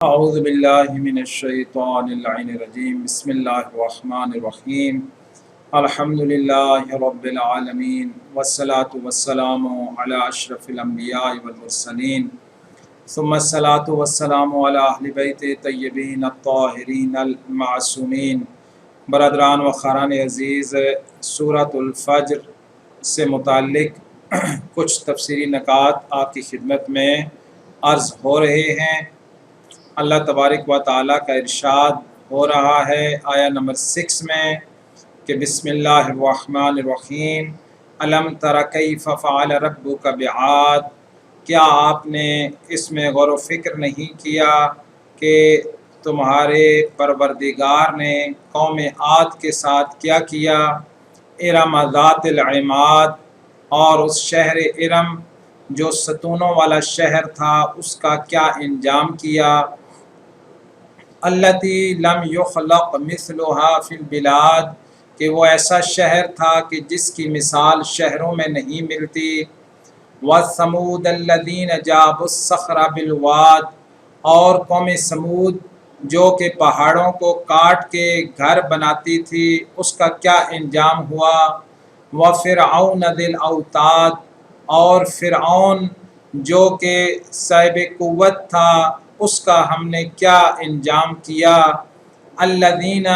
اعوذ باللہ من الشیطان اللعین الرجیم بسم اللہ الرحمن الرحیم الحمد للہ رب العالمین والصلاة والسلام علی اشرف الانبیاء والمرسلین ثم الصلاة والسلام علی اہل بیت طیبین الطاہرین المعصومین۔ برادران و خاران عزیز، سورۃ الفجر سے متعلق کچھ تفسیری نکات آپ کی خدمت میں عرض ہو رہے ہیں۔ اللہ تبارک و تعالیٰ کا ارشاد ہو رہا ہے آیا نمبر 6 میں کہ بسم اللہ الرحمن الرحیم الم تر کیف فعل ربک بعاد، کیا آپ نے اس میں غور و فکر نہیں کیا کہ تمہارے پروردگار نے قوم عاد کے ساتھ کیا کیا؟ ارم ذات العماد، اور اس شہر ارم جو ستونوں والا شہر تھا اس کا کیا انجام کیا؟ التی لم یخلق مثلها فی البلاد، کہ وہ ایسا شہر تھا کہ جس کی مثال شہروں میں نہیں ملتی۔ وثمود الذین جابوا الصخر بالواد، اور قوم سمود جو کہ پہاڑوں کو کاٹ کے گھر بناتی تھی اس کا کیا انجام ہوا؟ وفرعون ذی الاوتاد، اور فرعون جو کہ صاحب قوت تھا اس کا ہم نے کیا انجام کیا؟ الذین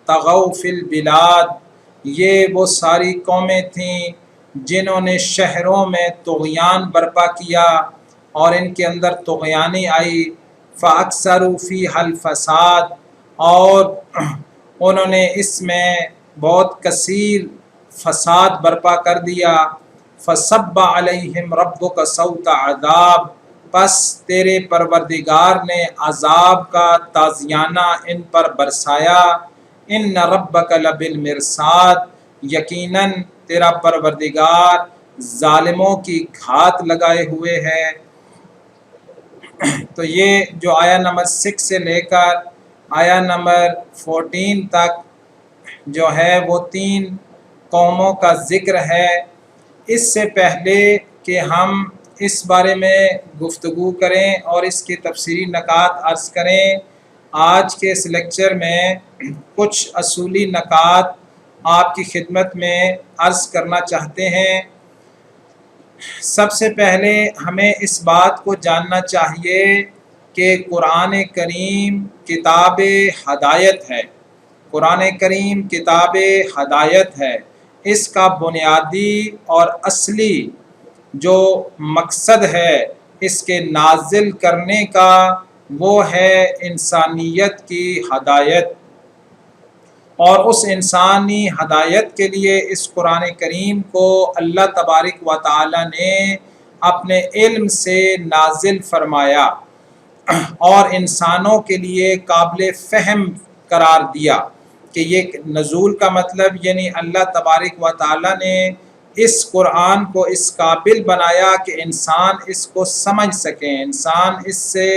طغوا فی البلاد، یہ وہ ساری قومیں تھیں جنہوں نے شہروں میں طغیان برپا کیا اور ان کے اندر طغیانی آئی۔ فاکثروا فیہا الفساد، اور انہوں نے اس میں بہت کثیر فساد برپا کر دیا۔ فصب علیہم ربک صوت عذاب، پس تیرے پروردگار نے عذاب کا تازیانہ ان پر برسایا۔ ان ربک لبالمرصاد، یقیناً تیرا پروردگار ظالموں کی گھات لگائے ہوئے ہے۔ تو یہ جو آیا نمبر 6 سے لے کر آیا نمبر 14 تک جو ہے وہ 3 قوموں کا ذکر ہے۔ اس سے پہلے کہ ہم اس بارے میں گفتگو کریں اور اس کی تفسیری نکات عرض کریں، آج کے اس لیکچر میں کچھ اصولی نکات آپ کی خدمت میں عرض کرنا چاہتے ہیں۔ سب سے پہلے ہمیں اس بات کو جاننا چاہیے کہ قرآن کریم کتاب ہدایت ہے۔ قرآن کریم کتاب ہدایت ہے۔ اس کا بنیادی اور اصلی جو مقصد ہے اس کے نازل کرنے کا وہ ہے انسانیت کی ہدایت، اور اس انسانی ہدایت کے لیے اس قرآن کریم کو اللہ تبارک و تعالی نے اپنے علم سے نازل فرمایا اور انسانوں کے لیے قابل فہم قرار دیا کہ یہ نزول کا مطلب یعنی اللہ تبارک و تعالی نے اس قرآن کو اس قابل بنایا کہ انسان اس کو سمجھ سکیں، انسان اس سے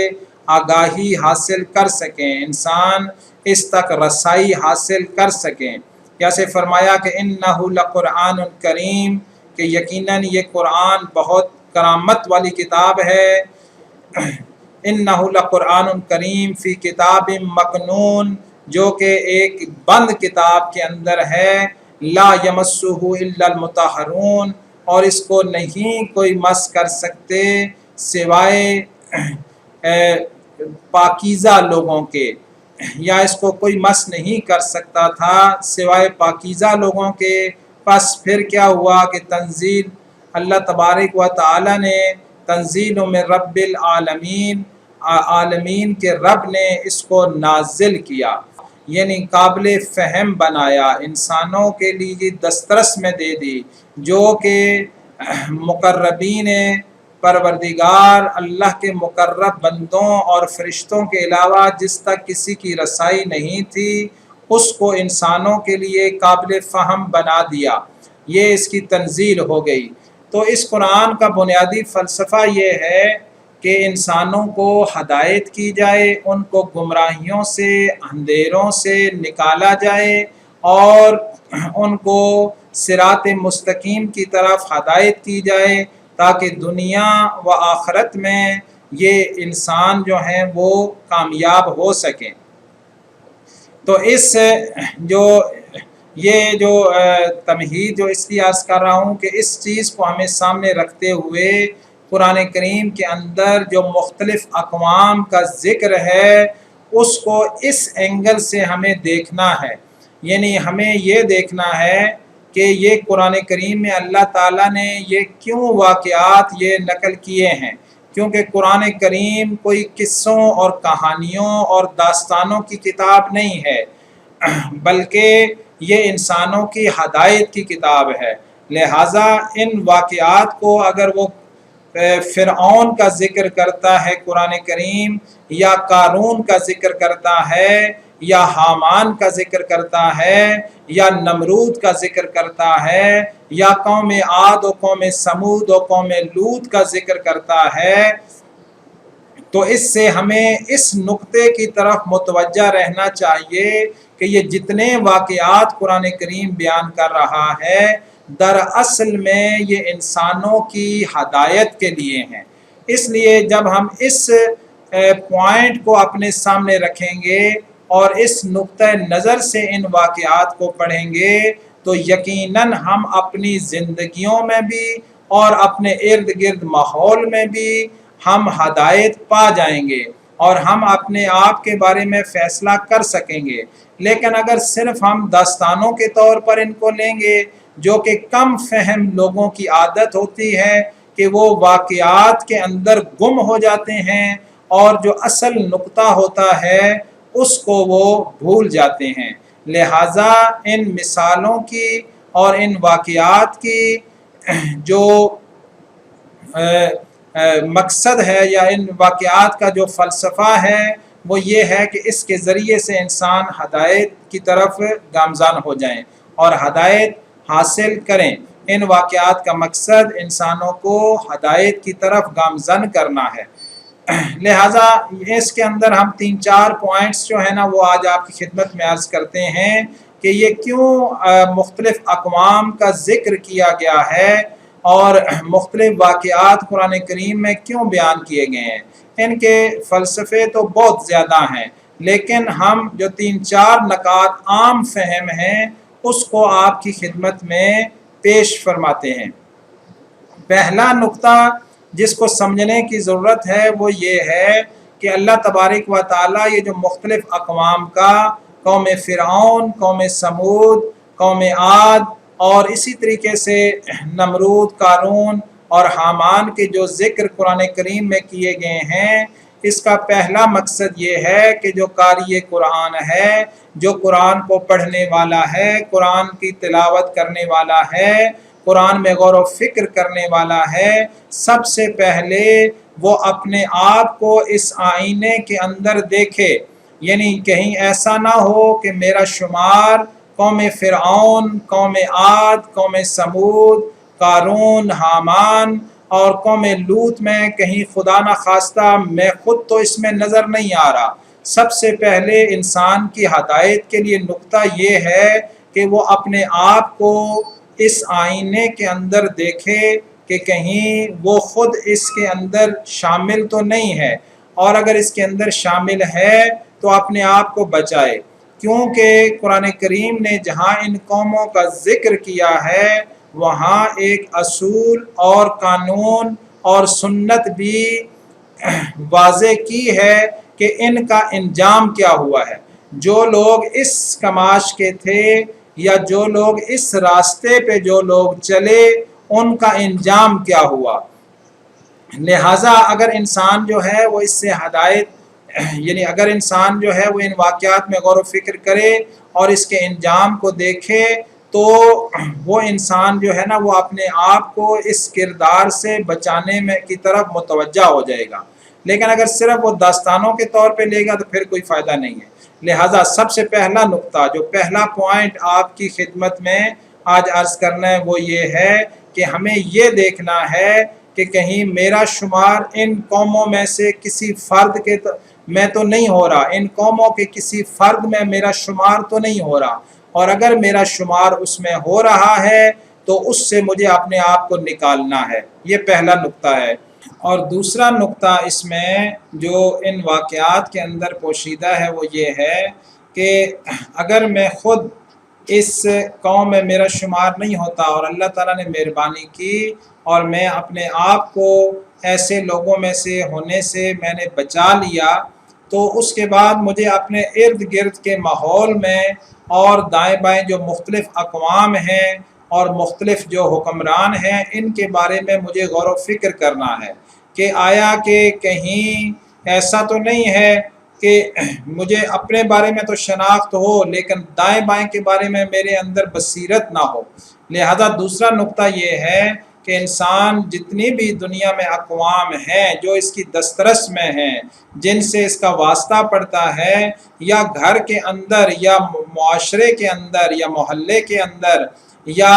آگاہی حاصل کر سکیں، انسان اس تک رسائی حاصل کر سکیں۔ جیسے فرمایا کہ انہ لقرآن کریم، کہ یقیناً یہ قرآن بہت کرامت والی کتاب ہے۔ انہ لقرآن کریم فی کتاب مکنون، جو کہ ایک بند کتاب کے اندر ہے۔ لا یمسہ الا المطہرون، اور اس کو نہیں کوئی مس کر سکتے سوائے پاکیزہ لوگوں کے، یا اس کو کوئی مس نہیں کر سکتا تھا سوائے پاکیزہ لوگوں کے۔ پس پھر کیا ہوا کہ تنزیل اللہ تبارک و تعالی نے تنزیل من رب العالمین، عالمین کے رب نے اس کو نازل کیا، یعنی قابل فہم بنایا، انسانوں کے لیے دسترس میں دے دی، جو کہ مقربین پروردگار اللہ کے مقرب بندوں اور فرشتوں کے علاوہ جس تک کسی کی رسائی نہیں تھی اس کو انسانوں کے لیے قابل فہم بنا دیا۔ یہ اس کی تنزیل ہو گئی۔ تو اس قرآن کا بنیادی فلسفہ یہ ہے کہ انسانوں کو ہدایت کی جائے، ان کو گمراہیوں سے، اندھیروں سے نکالا جائے اور ان کو صراط مستقیم کی طرف ہدایت کی جائے، تاکہ دنیا و آخرت میں یہ انسان جو ہیں وہ کامیاب ہو سکیں۔ تو اس یہ جو تمہید جو اس لیے عرض کر رہا ہوں کہ اس چیز کو ہمیں سامنے رکھتے ہوئے قرآن کریم کے اندر جو مختلف اقوام کا ذکر ہے اس کو اس اینگل سے ہمیں دیکھنا ہے، یعنی ہمیں یہ دیکھنا ہے کہ یہ قرآن کریم میں اللہ تعالیٰ نے یہ کیوں واقعات یہ نقل کیے ہیں، کیونکہ قرآن کریم کوئی قصوں اور کہانیوں اور داستانوں کی کتاب نہیں ہے، بلکہ یہ انسانوں کی ہدایت کی کتاب ہے۔ لہٰذا ان واقعات کو اگر وہ فرعون کا ذکر کرتا ہے قرآن کریم، یا قارون کا ذکر کرتا ہے، یا حامان کا ذکر کرتا ہے، یا نمرود کا ذکر کرتا ہے، یا قوم عاد و قوم سمود و قوم لوط کا ذکر کرتا ہے، تو اس سے ہمیں اس نقطے کی طرف متوجہ رہنا چاہیے کہ یہ جتنے واقعات قرآن کریم بیان کر رہا ہے دراصل میں یہ انسانوں کی ہدایت کے لیے ہیں۔ اس لیے جب ہم اس پوائنٹ کو اپنے سامنے رکھیں گے اور اس نقطہ نظر سے ان واقعات کو پڑھیں گے تو یقیناً ہم اپنی زندگیوں میں بھی اور اپنے ارد گرد ماحول میں بھی ہم ہدایت پا جائیں گے اور ہم اپنے آپ کے بارے میں فیصلہ کر سکیں گے۔ لیکن اگر صرف ہم داستانوں کے طور پر ان کو لیں گے، جو کہ کم فہم لوگوں کی عادت ہوتی ہے کہ وہ واقعات کے اندر گم ہو جاتے ہیں اور جو اصل نقطہ ہوتا ہے اس کو وہ بھول جاتے ہیں۔ لہٰذا ان مثالوں کی اور ان واقعات کی جو مقصد ہے یا ان واقعات کا جو فلسفہ ہے وہ یہ ہے کہ اس کے ذریعے سے انسان ہدایت کی طرف گامزن ہو جائیں اور ہدایت حاصل کریں۔ ان واقعات کا مقصد انسانوں کو ہدایت کی طرف گامزن کرنا ہے۔ لہٰذا اس کے اندر ہم 3-4 پوائنٹس جو ہیں نا وہ آج آپ کی خدمت میں عرض کرتے ہیں کہ یہ کیوں مختلف اقوام کا ذکر کیا گیا ہے اور مختلف واقعات قرآن کریم میں کیوں بیان کیے گئے ہیں۔ ان کے فلسفے تو بہت زیادہ ہیں، لیکن ہم جو 3-4 نکات عام فہم ہیں اس کو آپ کی خدمت میں پیش فرماتے ہیں۔ پہلا نقطہ جس کو سمجھنے کی ضرورت ہے وہ یہ ہے کہ اللہ تبارک و تعالیٰ یہ جو مختلف اقوام کا قوم فرعون، قوم سمود، قوم عاد اور اسی طریقے سے نمرود، قارون اور حامان کے جو ذکر قرآن کریم میں کیے گئے ہیں، اس کا پہلا مقصد یہ ہے کہ جو قاری قرآن ہے، جو قرآن کو پڑھنے والا ہے، قرآن کی تلاوت کرنے والا ہے، قرآن میں غور و فکر کرنے والا ہے، سب سے پہلے وہ اپنے آپ کو اس آئینے کے اندر دیکھے، یعنی کہیں ایسا نہ ہو کہ میرا شمار قوم فرعون، قوم عاد، قوم سمود، قارون، حامان اور قوم لوط میں کہیں خدا نخواستہ میں خود تو اس میں نظر نہیں آ رہا۔ سب سے پہلے انسان کی ہدایت کے لیے نقطہ یہ ہے کہ وہ اپنے آپ کو اس آئینے کے اندر دیکھے کہ کہیں وہ خود اس کے اندر شامل تو نہیں ہے، اور اگر اس کے اندر شامل ہے تو اپنے آپ کو بچائے، کیونکہ قرآن کریم نے جہاں ان قوموں کا ذکر کیا ہے وہاں ایک اصول اور قانون اور سنت بھی واضح کی ہے کہ ان کا انجام کیا ہوا ہے۔ جو لوگ اس کماش کے تھے یا جو لوگ اس راستے پہ جو لوگ چلے ان کا انجام کیا ہوا۔ لہٰذا اگر انسان جو ہے وہ اس سے ہدایت یعنی اگر انسان جو ہے وہ ان واقعات میں غور و فکر کرے اور اس کے انجام کو دیکھے تو وہ انسان جو ہے نا وہ اپنے آپ کو اس کردار سے بچانے میں کی طرف متوجہ ہو جائے گا۔ لیکن اگر صرف وہ داستانوں کے طور پہ لے گا تو پھر کوئی فائدہ نہیں ہے۔ لہٰذا سب سے پہلا نقطہ جو پہلا پوائنٹ آپ کی خدمت میں آج عرض کرنا ہے وہ یہ ہے کہ ہمیں یہ دیکھنا ہے کہ کہیں میرا شمار ان قوموں میں سے کسی فرد کے میں تو نہیں ہو رہا، ان قوموں کے کسی فرد میں میرا شمار تو نہیں ہو رہا، اور اگر میرا شمار اس میں ہو رہا ہے تو اس سے مجھے اپنے آپ کو نکالنا ہے۔ یہ پہلا نقطہ ہے۔ اور دوسرا نقطہ اس میں جو ان واقعات کے اندر پوشیدہ ہے وہ یہ ہے کہ اگر میں خود اس قوم میں میرا شمار نہیں ہوتا اور اللہ تعالیٰ نے مہربانی کی اور میں اپنے آپ کو ایسے لوگوں میں سے ہونے سے میں نے بچا لیا، تو اس کے بعد مجھے اپنے ارد گرد کے ماحول میں اور دائیں بائیں جو مختلف اقوام ہیں اور مختلف جو حکمران ہیں ان کے بارے میں مجھے غور و فکر کرنا ہے کہ آیا کہ کہیں ایسا تو نہیں ہے کہ مجھے اپنے بارے میں تو شناخت ہو لیکن دائیں بائیں کے بارے میں میرے اندر بصیرت نہ ہو۔ لہذا دوسرا نقطہ یہ ہے کہ انسان جتنی بھی دنیا میں اقوام ہیں جو اس کی دسترس میں ہیں، جن سے اس کا واسطہ پڑتا ہے، یا گھر کے اندر یا معاشرے کے اندر یا محلے کے اندر یا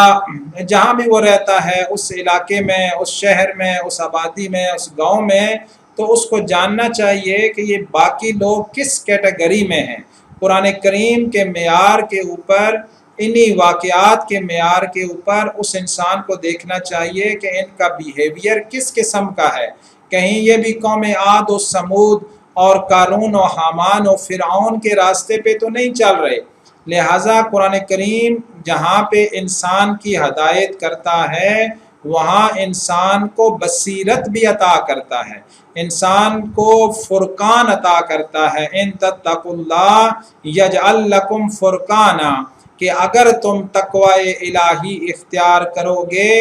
جہاں بھی وہ رہتا ہے، اس علاقے میں، اس شہر میں، اس آبادی میں، اس گاؤں میں، تو اس کو جاننا چاہیے کہ یہ باقی لوگ کس کیٹیگری میں ہیں۔ قرآن کریم کے معیار کے اوپر، انہی واقعات کے معیار کے اوپر اس انسان کو دیکھنا چاہیے کہ ان کا بیہیویئر کس قسم کا ہے۔ کہیں یہ بھی قوم عاد و سمود اور قارون و حامان و فرعون کے راستے پہ تو نہیں چل رہے۔ لہٰذا قرآن کریم جہاں پہ انسان کی ہدایت کرتا ہے وہاں انسان کو بصیرت بھی عطا کرتا ہے، انسان کو فرقان عطا کرتا ہے۔ ان تتقوا اللہ یجعل لکم فرقانا، کہ اگر تم تقوی الہی اختیار کرو گے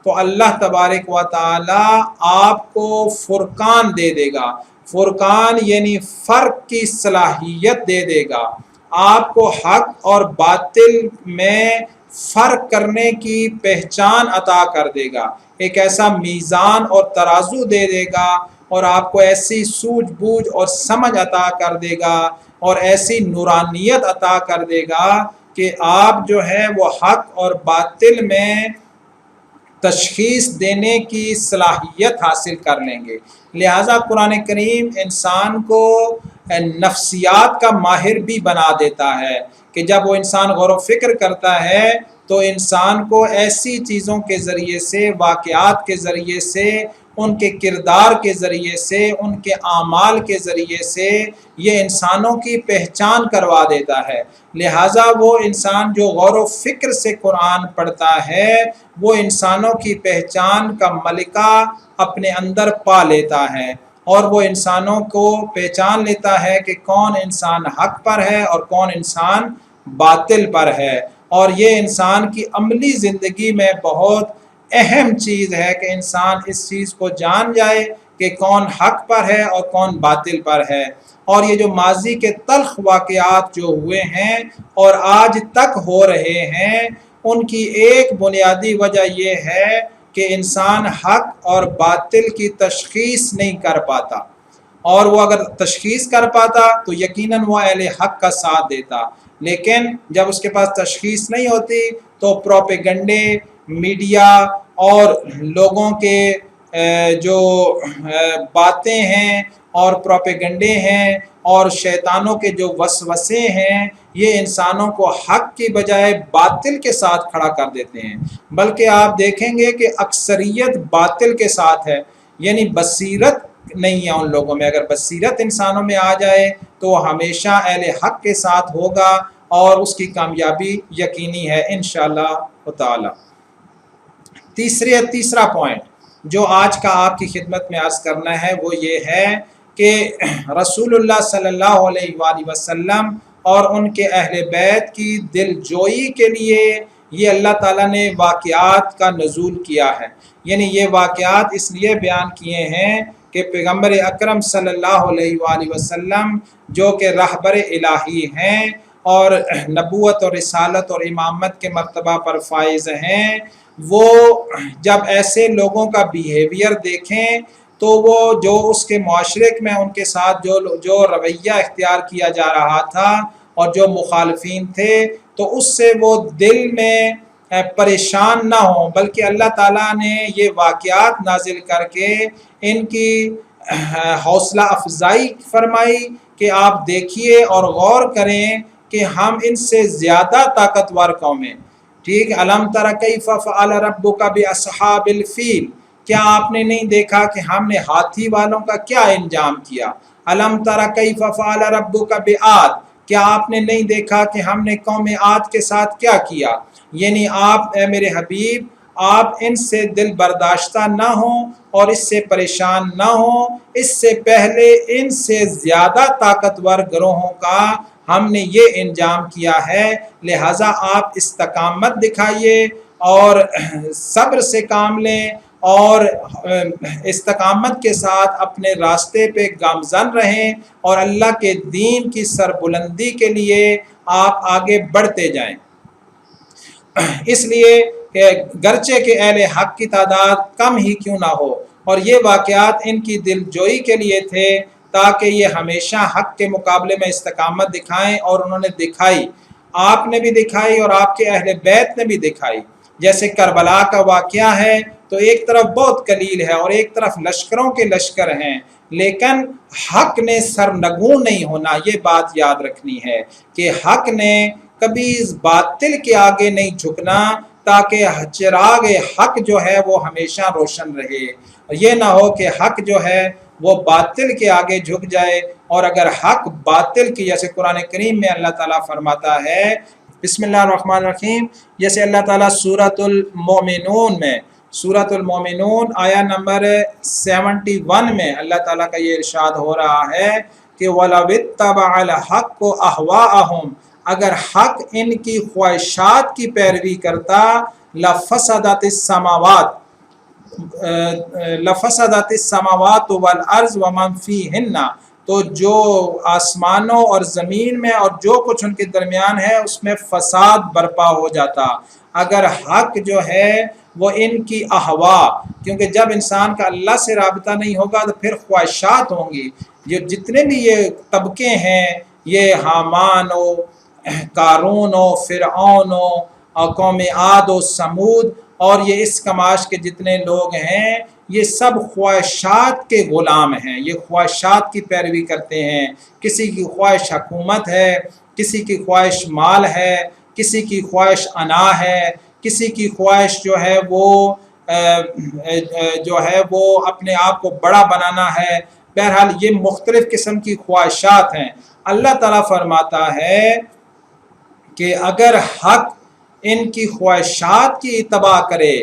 تو اللہ تبارک و تعالی آپ کو فرقان دے دے گا۔ فرقان یعنی فرق کی صلاحیت دے دے گا، آپ کو حق اور باطل میں فرق کرنے کی پہچان عطا کر دے گا، ایک ایسا میزان اور ترازو دے دے گا، اور آپ کو ایسی سوجھ بوجھ اور سمجھ عطا کر دے گا اور ایسی نورانیت عطا کر دے گا کہ آپ جو ہے وہ حق اور باطل میں تشخیص دینے کی صلاحیت حاصل کر لیں گے۔ لہٰذا قرآن کریم انسان کو نفسیات کا ماہر بھی بنا دیتا ہے کہ جب وہ انسان غور و فکر کرتا ہے تو انسان کو ایسی چیزوں کے ذریعے سے، واقعات کے ذریعے سے، ان کے کردار کے ذریعے سے، ان کے اعمال کے ذریعے سے یہ انسانوں کی پہچان کروا دیتا ہے۔ لہٰذا وہ انسان جو غور و فکر سے قرآن پڑھتا ہے وہ انسانوں کی پہچان کا ملکہ اپنے اندر پا لیتا ہے، اور وہ انسانوں کو پہچان لیتا ہے کہ کون انسان حق پر ہے اور کون انسان باطل پر ہے۔ اور یہ انسان کی عملی زندگی میں بہت اہم چیز ہے کہ انسان اس چیز کو جان جائے کہ کون حق پر ہے اور کون باطل پر ہے۔ اور یہ جو ماضی کے تلخ واقعات جو ہوئے ہیں اور آج تک ہو رہے ہیں، ان کی ایک بنیادی وجہ یہ ہے کہ انسان حق اور باطل کی تشخیص نہیں کر پاتا، اور وہ اگر تشخیص کر پاتا تو یقیناً وہ اہل حق کا ساتھ دیتا، لیکن جب اس کے پاس تشخیص نہیں ہوتی تو پروپیگنڈے، میڈیا اور لوگوں کے جو باتیں ہیں اور پروپیگنڈے ہیں اور شیطانوں کے جو وسوسے ہیں، یہ انسانوں کو حق کی بجائے باطل کے ساتھ کھڑا کر دیتے ہیں۔ بلکہ آپ دیکھیں گے کہ اکثریت باطل کے ساتھ ہے، یعنی بصیرت نہیں ہے ان لوگوں میں۔ اگر بصیرت انسانوں میں آ جائے تو وہ ہمیشہ اہل حق کے ساتھ ہوگا اور اس کی کامیابی یقینی ہے انشاءاللہ تعالی۔ تیسرا پوائنٹ جو آج کا آپ کی خدمت میں عرض کرنا ہے وہ یہ ہے کہ رسول اللہ صلی اللہ علیہ وآلہ وسلم اور ان کے اہل بیت کی دل جوئی کے لیے یہ اللہ تعالیٰ نے واقعات کا نزول کیا ہے۔ یعنی یہ واقعات اس لیے بیان کیے ہیں کہ پیغمبر اکرم صلی اللہ علیہ وآلہ وسلم جو کہ رہبر الہی ہیں اور نبوت اور رسالت اور امامت کے مرتبہ پر فائز ہیں، وہ جب ایسے لوگوں کا بیہیویئر دیکھیں تو وہ جو اس کے معاشرے میں ان کے ساتھ جو رویہ اختیار کیا جا رہا تھا اور جو مخالفین تھے، تو اس سے وہ دل میں پریشان نہ ہوں، بلکہ اللہ تعالیٰ نے یہ واقعات نازل کر کے ان کی حوصلہ افزائی فرمائی کہ آپ دیکھیے اور غور کریں کہ ہم ان سے زیادہ طاقتور قوم ہیں۔ ٹھیک، الم تر کیف فعل ربک باصحاب الفیل، کیا آپ نے نہیں دیکھا کہ ہم نے ہاتھی والوں کا کیا انجام کیا؟ الم تر کیف فعل ربک بعاد، کیا آپ نے نہیں دیکھا کہ ہم نے قوم عاد کے ساتھ کیا کیا؟ یعنی آپ اے میرے حبیب، آپ ان سے دل برداشتہ نہ ہوں اور اس سے پریشان نہ ہوں، اس سے پہلے ان سے زیادہ طاقتور گروہوں کا ہم نے یہ انجام کیا ہے، لہٰذا آپ استقامت دکھائیے اور صبر سے کام لیں اور استقامت کے ساتھ اپنے راستے پہ گامزن رہیں اور اللہ کے دین کی سربلندی کے لیے آپ آگے بڑھتے جائیں۔ اس لیے کہ گرچہ کہ اہل حق کی تعداد کم ہی کیوں نہ ہو، اور یہ واقعات ان کی دل جوئی کے لیے تھے تاکہ یہ ہمیشہ حق کے مقابلے میں استقامت دکھائیں، اور انہوں نے دکھائی، آپ نے بھی دکھائی اور آپ کے اہل بیت نے بھی دکھائی۔ جیسے کربلا کا واقعہ ہے تو ایک طرف بہت قلیل ہے اور ایک طرف لشکروں کے لشکر ہیں، لیکن حق نے سرنگوں نہیں ہونا، یہ بات یاد رکھنی ہے کہ حق نے کبھی اس باطل کے آگے نہیں جھکنا، تاکہ چراغ حق جو ہے وہ ہمیشہ روشن رہے۔ یہ نہ ہو کہ حق جو ہے وہ باطل کے آگے جھک جائے، اور اگر حق باطل کی، جیسے قرآن کریم میں اللہ تعالیٰ فرماتا ہے، بسم اللہ الرحمن الرحیم، جیسے اللہ تعالیٰ سورۃ المومنون میں، سورۃ المومنون آیا نمبر 71 میں اللہ تعالیٰ کا یہ ارشاد ہو رہا ہے کہ وَلَوِ اتَّبَعَ الْحَقُّ أَهْوَاءَهُمْ، اگر حق ان کی خواہشات کی پیروی کرتا، لَفَسَدَتِ السَّمَاوَاتُ وَالْأَرْضُ وَمَنْ فِيهِنَّ، تو جو آسمانوں اور زمین میں اور جو کچھ ان کے درمیان ہے اس میں فساد برپا ہو جاتا۔ اگر حق جو ہے وہ ان کی احوا، کیونکہ جب انسان کا اللہ سے رابطہ نہیں ہوگا تو پھر خواہشات ہوں گی۔ یہ جتنے بھی یہ طبقے ہیں، یہ حامان و قارون و فرعون و قوم عاد و سمود اور یہ اس کماش کے جتنے لوگ ہیں، یہ سب خواہشات کے غلام ہیں، یہ خواہشات کی پیروی کرتے ہیں۔ کسی کی خواہش حکومت ہے، کسی کی خواہش مال ہے، کسی کی خواہش انا ہے، کسی کی خواہش جو ہے وہ اپنے آپ کو بڑا بنانا ہے۔ بہرحال یہ مختلف قسم کی خواہشات ہیں۔ اللہ تعالیٰ فرماتا ہے کہ اگر حق ان کی خواہشات کی اتباع کرے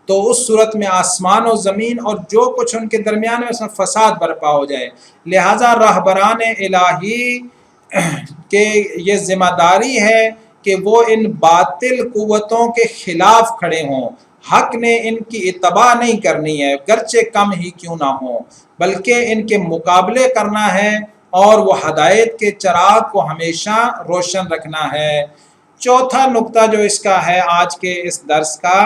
تو اس صورت میں آسمان و زمین اور جو کچھ ان کے درمیان ہے اس میں فساد برپا ہو جائے۔ لہٰذا راہبران الہی کے یہ ذمہ داری ہے کہ وہ ان باطل قوتوں کے خلاف کھڑے ہوں۔ حق نے ان کی اتباع نہیں کرنی ہے، گرچہ کم ہی کیوں نہ ہوں، بلکہ ان کے مقابلے کرنا ہے اور وہ ہدایت کے چراغ کو ہمیشہ روشن رکھنا ہے۔ چوتھا نقطہ جو اس کا ہے آج کے اس درس کا،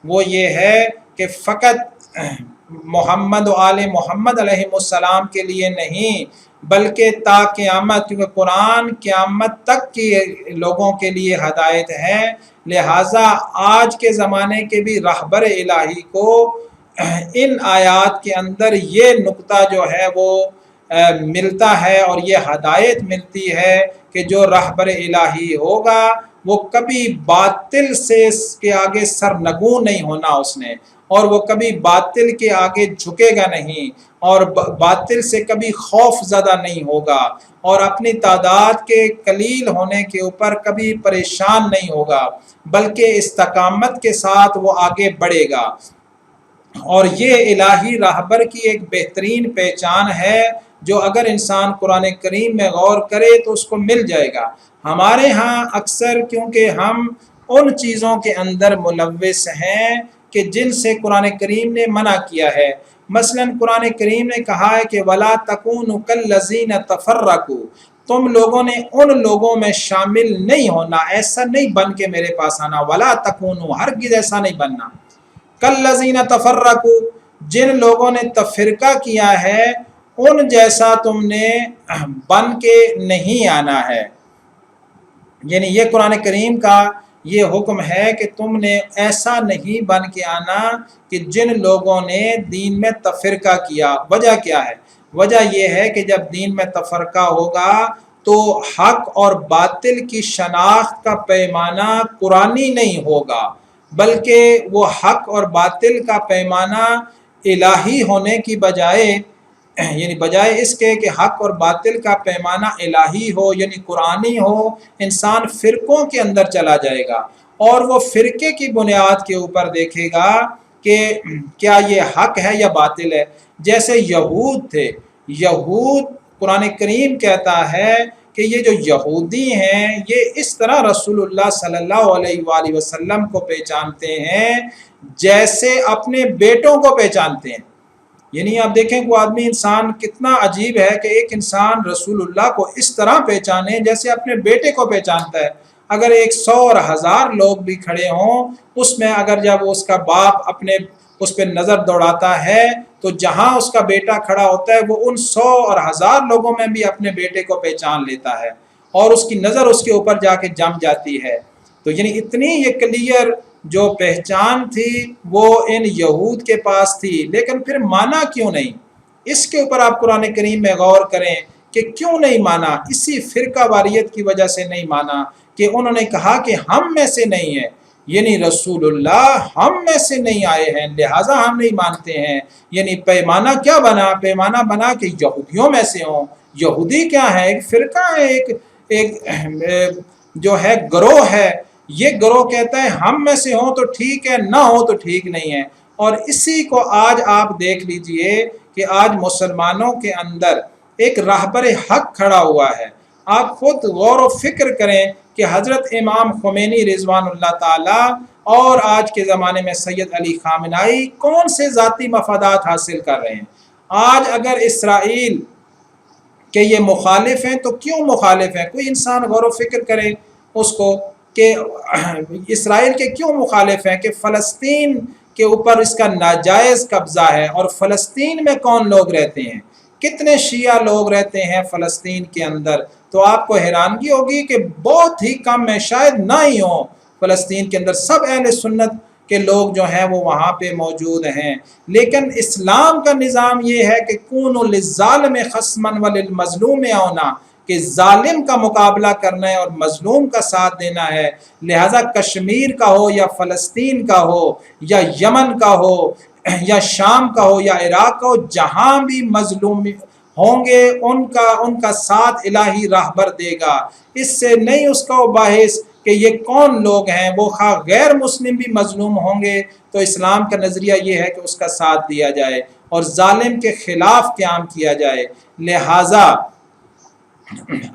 وہ یہ ہے کہ فقط محمد و آل محمد علیہ السلام کے لیے نہیں بلکہ تا قیامت، کیونکہ قرآن قیامت تک کی لوگوں کے لیے ہدایت ہے، لہٰذا آج کے زمانے کے بھی رہبر الہی کو ان آیات کے اندر یہ نقطہ جو ہے وہ ملتا ہے اور یہ ہدایت ملتی ہے کہ جو رہبر الہی ہوگا وہ کبھی باطل سے اس کے آگے سرنگوں نہیں ہونا اس نے، اور وہ کبھی باطل کے آگے جھکے گا نہیں، اور باطل سے کبھی خوف زدہ نہیں ہوگا، اور اپنی تعداد کے قلیل ہونے کے اوپر کبھی پریشان نہیں ہوگا، بلکہ استقامت کے ساتھ وہ آگے بڑھے گا۔ اور یہ الہی راہبر کی ایک بہترین پہچان ہے جو اگر انسان قرآن کریم میں غور کرے تو اس کو مل جائے گا۔ ہمارے ہاں اکثر کیونکہ ہم ان چیزوں کے اندر ملوث ہیں کہ جن سے قرآن کریم نے منع کیا ہے، مثلا قرآن کریم نے کہا ہے کہ وَلَا تَكُونُوا كَالَّذِينَ تَفَرَّقُوا، تم لوگوں نے ان لوگوں میں شامل نہیں ہونا، ایسا نہیں بن کے میرے پاس آنا، وَلَا تَكُونُوا، ہرگز ایسا نہیں بننا، كَالَّذِينَ تَفَرَّقُوا، جن لوگوں نے تفرقہ کیا ہے ان جیسا تم نے بن کے نہیں آنا ہے۔ یعنی یہ قرآن کریم کا یہ حکم ہے کہ تم نے ایسا نہیں بن کے آنا کہ جن لوگوں نے دین میں تفرقہ کیا۔ وجہ کیا ہے؟ وجہ یہ ہے کہ جب دین میں تفرقہ ہوگا تو حق اور باطل کی شناخت کا پیمانہ قرآنی نہیں ہوگا، بلکہ وہ حق اور باطل کا پیمانہ الہی ہونے کی بجائے، یعنی بجائے اس کے کہ حق اور باطل کا پیمانہ الہی ہو یعنی قرآنی ہو، انسان فرقوں کے اندر چلا جائے گا اور وہ فرقے کی بنیاد کے اوپر دیکھے گا کہ کیا یہ حق ہے یا باطل ہے۔ جیسے یہود تھے، یہود قرآن کریم کہتا ہے کہ یہ جو یہودی ہیں یہ اس طرح رسول اللہ صلی اللہ علیہ وآلہ وسلم کو پہچانتے ہیں جیسے اپنے بیٹوں کو پہچانتے ہیں۔ یعنی آپ دیکھیں کہ وہ آدمی انسان کتنا عجیب ہے کہ ایک انسان رسول اللہ کو اس طرح پہچانے جیسے اپنے بیٹے کو پہچانتا ہے۔ اگر 100 اور 1000 لوگ بھی کھڑے ہوں، اس میں اگر جب اس کا باپ اپنے اس پہ نظر دوڑاتا ہے تو جہاں اس کا بیٹا کھڑا ہوتا ہے وہ ان 100 اور 1000 لوگوں میں بھی اپنے بیٹے کو پہچان لیتا ہے اور اس کی نظر اس کے اوپر جا کے جم جاتی ہے۔ تو یعنی اتنی یہ کلیئر جو پہچان تھی وہ ان یہود کے پاس تھی، لیکن پھر مانا کیوں نہیں؟ اس کے اوپر آپ قرآن کریم میں غور کریں کہ کیوں نہیں مانا۔ اسی فرقہ واریت کی وجہ سے نہیں مانا کہ انہوں نے کہا کہ ہم میں سے نہیں ہے، یعنی رسول اللہ ہم میں سے نہیں آئے ہیں لہٰذا ہم نہیں مانتے ہیں۔ یعنی پیمانہ کیا بنا؟ پیمانہ بنا کہ یہودیوں میں سے ہوں۔ یہودی کیا ہے؟ ایک فرقہ ہے، ایک جو ہے گروہ ہے۔ یہ گروہ کہتا ہے ہم میں سے ہوں تو ٹھیک ہے، نہ ہو تو ٹھیک نہیں ہے۔ اور اسی کو آج آپ دیکھ لیجئے کہ آج مسلمانوں کے اندر ایک راہبر حق کھڑا ہوا ہے۔ آپ خود غور و فکر کریں کہ حضرت امام خمینی رضوان اللہ تعالی اور آج کے زمانے میں سید علی خامنائی کون سے ذاتی مفادات حاصل کر رہے ہیں؟ آج اگر اسرائیل کہ یہ مخالف ہیں تو کیوں مخالف ہیں؟ کوئی انسان غور و فکر کرے اس کو کہ اسرائیل کے کیوں مخالف ہیں؟ کہ فلسطین کے اوپر اس کا ناجائز قبضہ ہے، اور فلسطین میں کون لوگ رہتے ہیں؟ کتنے شیعہ لوگ رہتے ہیں فلسطین کے اندر؟ تو آپ کو حیرانگی ہوگی کہ بہت ہی کم ہے، شاید نہ ہی ہوں فلسطین کے اندر، سب اہل سنت کے لوگ جو ہیں وہ وہاں پہ موجود ہیں۔ لیکن اسلام کا نظام یہ ہے کہ کونوا للظالم خصما وللمظلوم اونا، کہ ظالم کا مقابلہ کرنا ہے اور مظلوم کا ساتھ دینا ہے۔ لہٰذا کشمیر کا ہو یا فلسطین کا ہو یا یمن کا ہو یا شام کا ہو یا عراق کا ہو، جہاں بھی مظلوم ہوں گے ان کا ساتھ الہی راہبر دے گا۔ اس سے نہیں اس کا باعث کہ یہ کون لوگ ہیں، وہ خواہ غیر مسلم بھی مظلوم ہوں گے تو اسلام کا نظریہ یہ ہے کہ اس کا ساتھ دیا جائے اور ظالم کے خلاف قیام کیا جائے۔ لہٰذا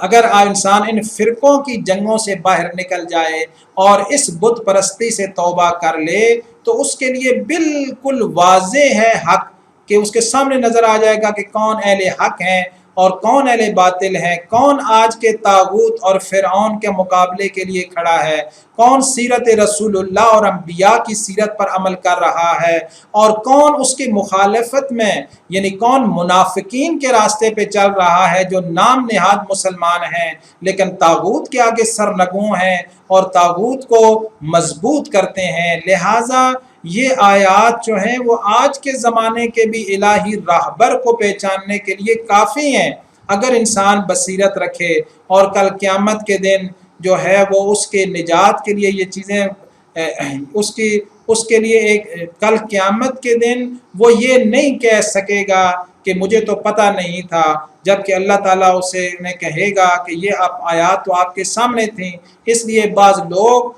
اگر انسان ان فرقوں کی جنگوں سے باہر نکل جائے اور اس بت پرستی سے توبہ کر لے تو اس کے لیے بالکل واضح ہے حق، کہ اس کے سامنے نظر آ جائے گا کہ کون اہل حق ہیں اور کون اہل باطل ہیں، کون آج کے طاغوت اور فرعون کے مقابلے کے لیے کھڑا ہے، کون سیرت رسول اللہ اور انبیاء کی سیرت پر عمل کر رہا ہے اور کون اس کی مخالفت میں یعنی کون منافقین کے راستے پہ چل رہا ہے جو نام نہاد مسلمان ہیں لیکن طاغوت کے آگے سرنگوں ہیں اور طاغوت کو مضبوط کرتے ہیں۔ لہٰذا یہ آیات جو ہیں وہ آج کے زمانے کے بھی الہی راہبر کو پہچاننے کے لیے کافی ہیں، اگر انسان بصیرت رکھے اور کل قیامت کے دن جو ہے وہ اس کے نجات کے لیے یہ چیزیں اس کے لیے ایک کل قیامت کے دن وہ یہ نہیں کہہ سکے گا کہ مجھے تو پتہ نہیں تھا، جبکہ اللہ تعالیٰ اسے کہے گا کہ یہ آیات تو آپ کے سامنے تھیں۔ اس لیے بعض لوگ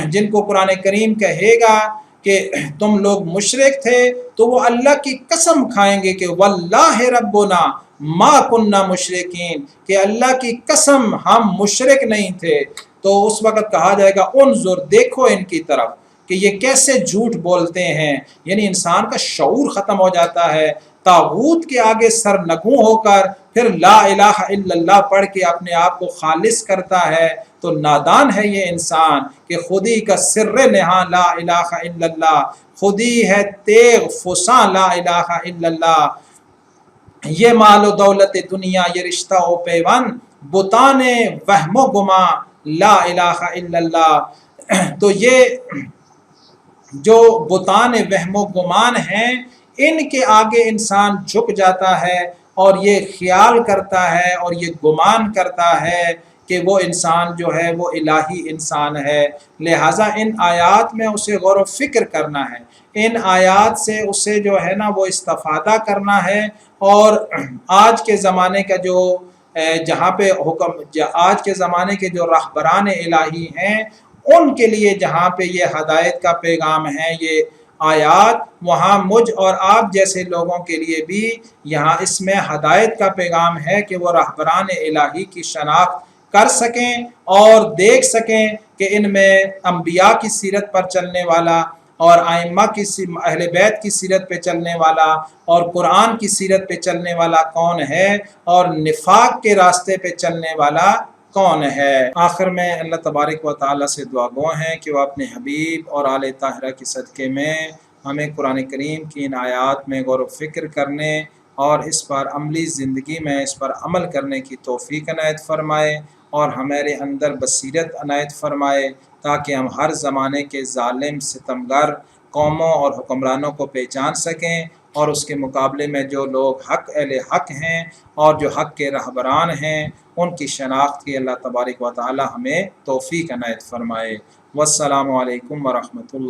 جن کو قرآن کریم کہے گا کہ تم لوگ مشرک تھے تو وہ اللہ کی قسم کھائیں گے کہ واللہ ربنا ما کننا مشرکین، کہ اللہ کی قسم ہم مشرک نہیں تھے۔ تو اس وقت کہا جائے گا انظر، دیکھو ان کی طرف کہ یہ کیسے جھوٹ بولتے ہیں۔ یعنی انسان کا شعور ختم ہو جاتا ہے، طاغوت کے آگے سرنگوں ہو کر پھر لا الہ الا اللہ پڑھ کے اپنے آپ کو خالص کرتا ہے تو نادان ہے یہ انسان، کہ خودی کا سر نہاں لا الہ الا اللہ، خودی ہے تیغ فساں لا الہ الا اللہ۔ یہ مال و دولت دنیا یہ رشتہ و پیوند، بتان وہم و گماں لا الہ الا اللہ۔ تو یہ جو بتان وہم و گمان ہیں ان کے آگے انسان جھک جاتا ہے اور یہ خیال کرتا ہے اور یہ گمان کرتا ہے کہ وہ انسان جو ہے وہ الہی انسان ہے، لہٰذا ان آیات میں اسے غور و فکر کرنا ہے، ان آیات سے اسے جو ہے نا وہ استفادہ کرنا ہے، اور آج کے زمانے کا جو جہاں پہ آج کے زمانے کے جو رہبران الہی ہیں ان کے لیے جہاں پہ یہ ہدایت کا پیغام ہے یہ آیات، وہاں مجھ اور آپ جیسے لوگوں کے لیے بھی یہاں اس میں ہدایت کا پیغام ہے کہ وہ رہبران الہی کی شناخت کر سکیں اور دیکھ سکیں کہ ان میں انبیاء کی سیرت پر چلنے والا اور ائمہ کی اہل بیت کی سیرت پہ چلنے والا اور قرآن کی سیرت پہ چلنے والا کون ہے اور نفاق کے راستے پہ چلنے والا کون ہے۔ آخر میں اللہ تبارک و تعالیٰ سے دعا گو ہیں کہ وہ اپنے حبیب اور آل طاہرہ کے صدقے میں ہمیں قرآن کریم کی ان آیات میں غور و فکر کرنے اور اس پر عملی زندگی میں اس پر عمل کرنے کی توفیق عنایت فرمائے، اور ہمارے اندر بصیرت عنایت فرمائے تاکہ ہم ہر زمانے کے ظالم ستمگر قوموں اور حکمرانوں کو پہچان سکیں، اور اس کے مقابلے میں جو لوگ اہل حق ہیں اور جو حق کے رہبران ہیں ان کی شناخت کی اللہ تبارک و تعالی ہمیں توفیق عنایت فرمائے۔ والسلام علیکم ورحمۃ اللہ۔